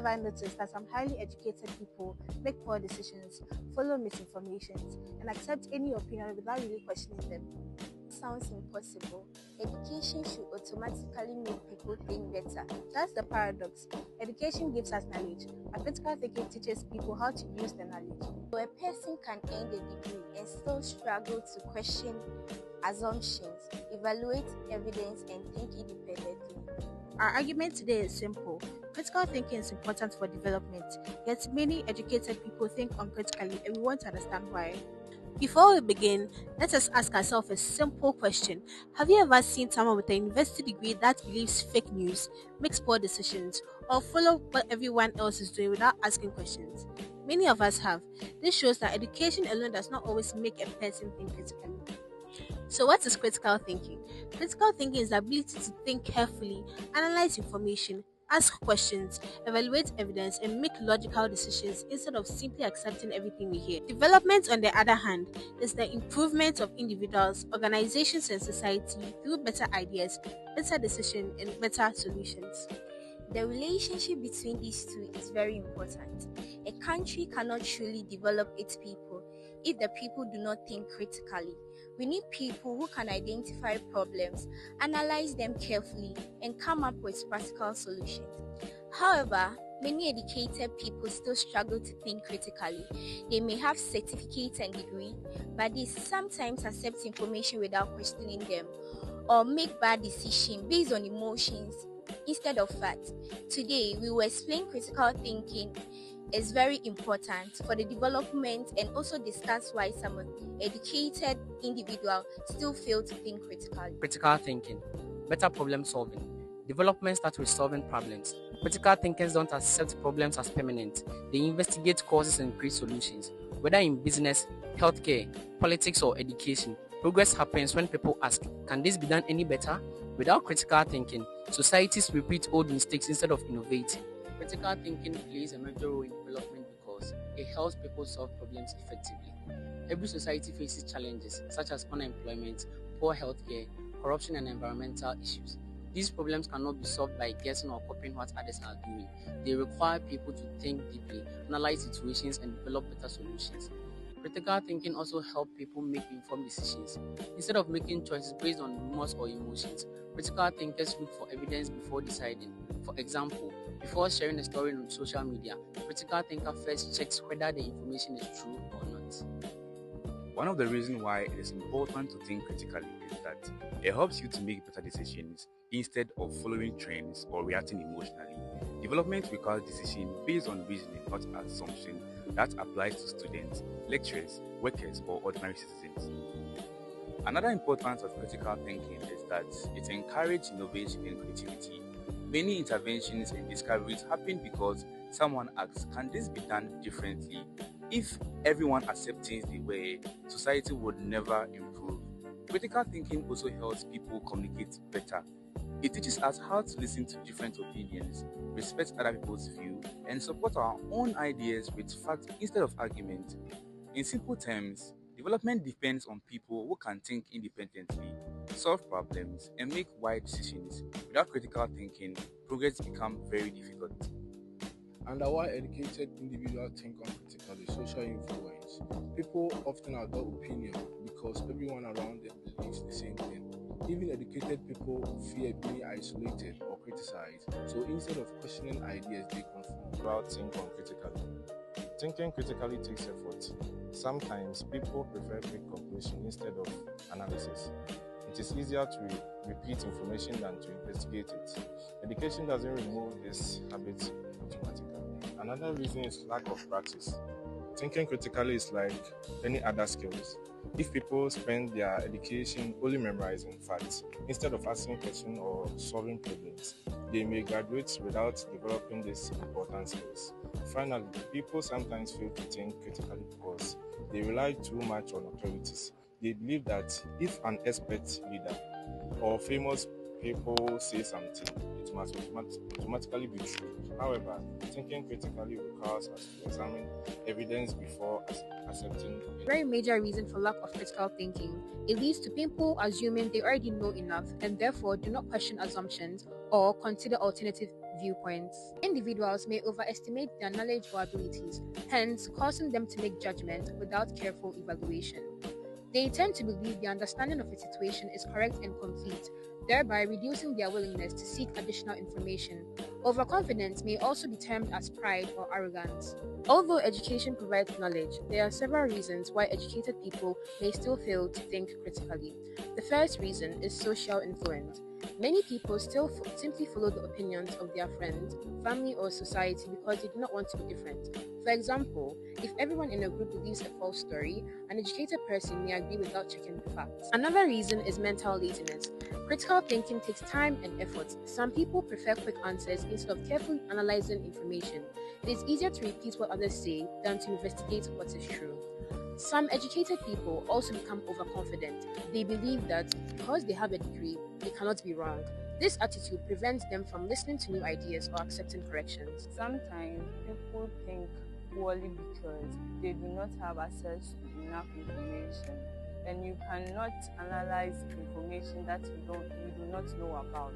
ever noticed that some highly educated people make poor decisions, follow misinformation, and accept any opinion without really questioning them? Sounds impossible. Education should automatically make people think better. That's the paradox. Education gives us knowledge, but critical thinking teaches people how to use the knowledge. So a person can earn a degree and still struggle to question assumptions, evaluate evidence, and think independently. Our argument today is simple. Critical thinking is important for development, yet many educated people think uncritically, and we want to understand why. Before we begin, let us ask ourselves a simple question. Have you ever seen someone with a university degree that believes fake news, makes poor decisions, or follow what everyone else is doing without asking questions? Many of us have. This shows that education alone does not always make a person think critically. So what is critical thinking? Critical thinking is the ability to think carefully, analyze information, ask questions, evaluate evidence, and make logical decisions instead of simply accepting everything we hear. Development, on the other hand, is the improvement of individuals, organizations, and society through better ideas, better decisions, and better solutions. The relationship between these two is very important. A country cannot truly develop its people if the people do not think critically. We need people who can identify problems, analyze them carefully, and come up with practical solutions. However, many educated people still struggle to think critically. They may have certificates and degree, but they sometimes accept information without questioning them or make bad decisions based on emotions instead of facts. Today, we will explain critical thinking is very important for the development and also discuss why some educated individuals still fail to think critically. Critical thinking, better problem solving. Development starts with solving problems. Critical thinkers don't accept problems as permanent. They investigate causes and create solutions. Whether in business, healthcare, politics, or education, progress happens when people ask, can this be done any better? Without critical thinking, societies repeat old mistakes instead of innovating. Critical thinking plays a major role in development because it helps people solve problems effectively. Every society faces challenges such as unemployment, poor healthcare, corruption, and environmental issues. These problems cannot be solved by guessing or copying what others are doing. They require people to think deeply, analyze situations, and develop better solutions. Critical thinking also helps people make informed decisions. Instead of making choices based on rumors or emotions, critical thinkers look for evidence before deciding. For example, before sharing a story on social media, a critical thinker first checks whether the information is true or not. One of the reasons why it is important to think critically is that it helps you to make better decisions instead of following trends or reacting emotionally. Development requires decisions based on reasoning, not assumption, that applies to students, lecturers, workers, or ordinary citizens. Another importance of critical thinking is that it encourages innovation and creativity. Many interventions and discoveries happen because someone asks, can this be done differently? If everyone accepts things the way, society would never improve. Critical thinking also helps people communicate better. It teaches us how to listen to different opinions, respect other people's view, and support our own ideas with facts instead of argument. In simple terms, development depends on people who can think independently, solve problems, and make wise decisions. Without critical thinking, progress becomes very difficult. And why educated individuals think uncritically, social influence. People often adopt opinion because everyone around them believes the same thing. Even educated people fear being isolated or criticized, so instead of questioning ideas, they conform. About think uncritically. Thinking critically takes effort. Sometimes people prefer quick conclusion instead of analysis. It is easier to repeat information than to investigate it. Education doesn't remove this habit automatically. Another reason is lack of practice. Thinking critically is like any other skills. If people spend their education only memorizing facts instead of asking questions or solving problems, they may graduate without developing these important skills. Finally, people sometimes fail to think critically because they rely too much on authorities. They believe that if an expert leader or famous people say something, it must automatically be true. However, thinking critically requires us to examine evidence before accepting it. A very major reason for lack of critical thinking. It leads to people assuming they already know enough and therefore do not question assumptions or consider alternative viewpoints. Individuals may overestimate their knowledge or abilities, hence causing them to make judgment without careful evaluation. They tend to believe their understanding of a situation is correct and complete, thereby reducing their willingness to seek additional information. Overconfidence may also be termed as pride or arrogance. Although education provides knowledge, there are several reasons why educated people may still fail to think critically. The first reason is social influence. Many people still simply follow the opinions of their friends, family, or society because they do not want to be different. For example, if everyone in a group believes a false story, an educated person may agree without checking the facts. Another reason is mental laziness. Critical thinking takes time and effort. Some people prefer quick answers instead of carefully analyzing information. It is easier to repeat what others say than to investigate what is true. Some educated people also become overconfident. They believe that because they have a degree, they cannot be wrong. This attitude prevents them from listening to new ideas or accepting corrections. Sometimes people think poorly because they do not have access to enough information, and you cannot analyze information that you do not know about.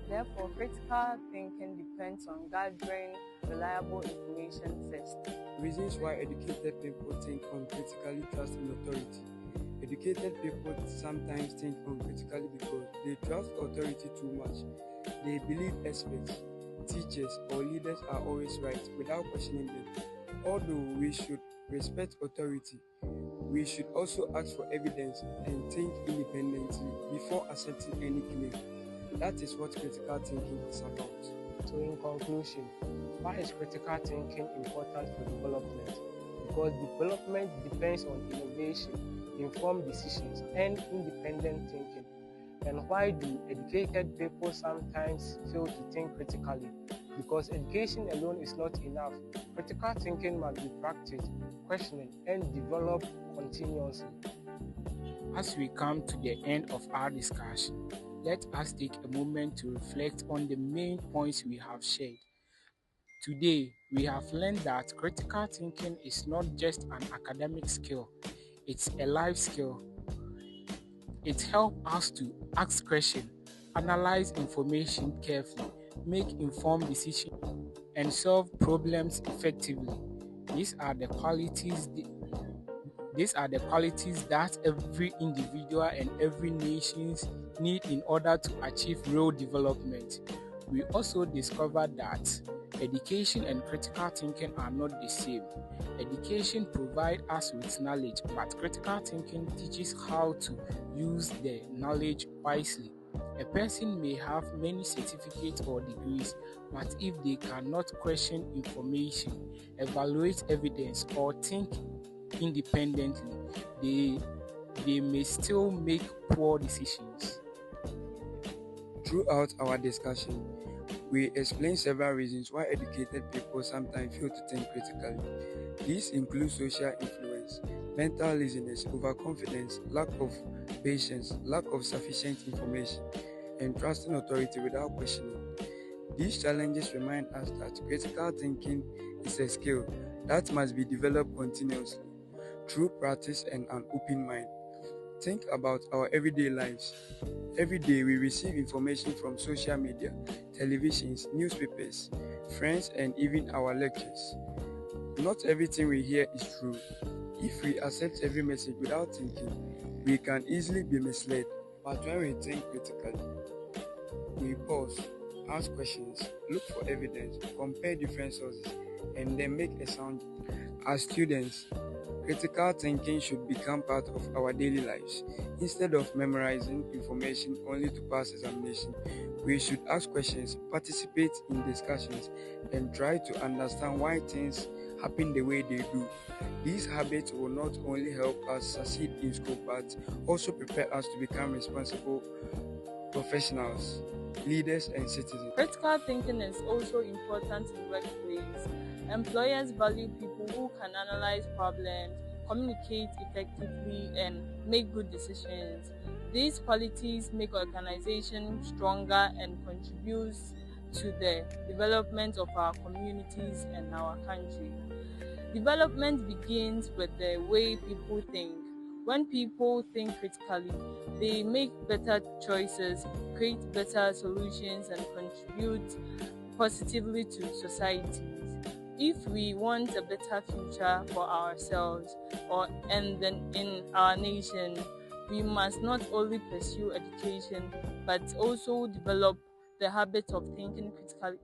Therefore, critical thinking depends on gathering reliable information first. Reasons why educated people think uncritically trust in authority. Educated people sometimes think uncritically because they trust authority too much. They believe experts, teachers, or leaders are always right without questioning them. Although we should respect authority, we should also ask for evidence and think independently before accepting any claim. That is what critical thinking is about. So in conclusion, why is critical thinking important for development? Because development depends on innovation, informed decisions, and independent thinking. And why do educated people sometimes fail to think critically? Because education alone is not enough. Critical thinking must be practiced, questioned, and developed continuously. As we come to the end of our discussion, let us take a moment to reflect on the main points we have shared. Today, we have learned that critical thinking is not just an academic skill, it's a life skill. It helps us to ask questions, analyze information carefully, make informed decisions, and solve problems effectively. These are the qualities that every individual and every nation need in order to achieve real development. We also discovered that education and critical thinking are not the same. Education provides us with knowledge, but critical thinking teaches how to use the knowledge wisely. A person may have many certificates or degrees, but if they cannot question information, evaluate evidence, or think independently, they may still make poor decisions. Throughout our discussion, we explained several reasons why educated people sometimes fail to think critically. These include social influence, mental laziness, overconfidence, lack of patience, lack of sufficient information, and trusting authority without questioning. These challenges remind us that critical thinking is a skill that must be developed continuously through practice and an open mind. Think about our everyday lives. Every day we receive information from social media, televisions, newspapers, friends, and even our lectures. Not everything we hear is true. If we accept every message without thinking, we can easily be misled. But when we think critically, we pause, ask questions, look for evidence, compare different sources, and then make a sound. As students, critical thinking should become part of our daily lives. Instead of memorizing information only to pass examination, we should ask questions, participate in discussions, and try to understand why things happen the way they do. These habits will not only help us succeed in school, but also prepare us to become responsible professionals, leaders, and citizens. Critical thinking is also important in workplace. Employers value people who can analyze problems, communicate effectively, and make good decisions. These qualities make organizations stronger and contribute to the development of our communities and our country. Development begins with the way people think. When people think critically, they make better choices, create better solutions, and contribute positively to societies. If we want a better future for ourselves and then in our nation, we must not only pursue education but also develop the habit of thinking critically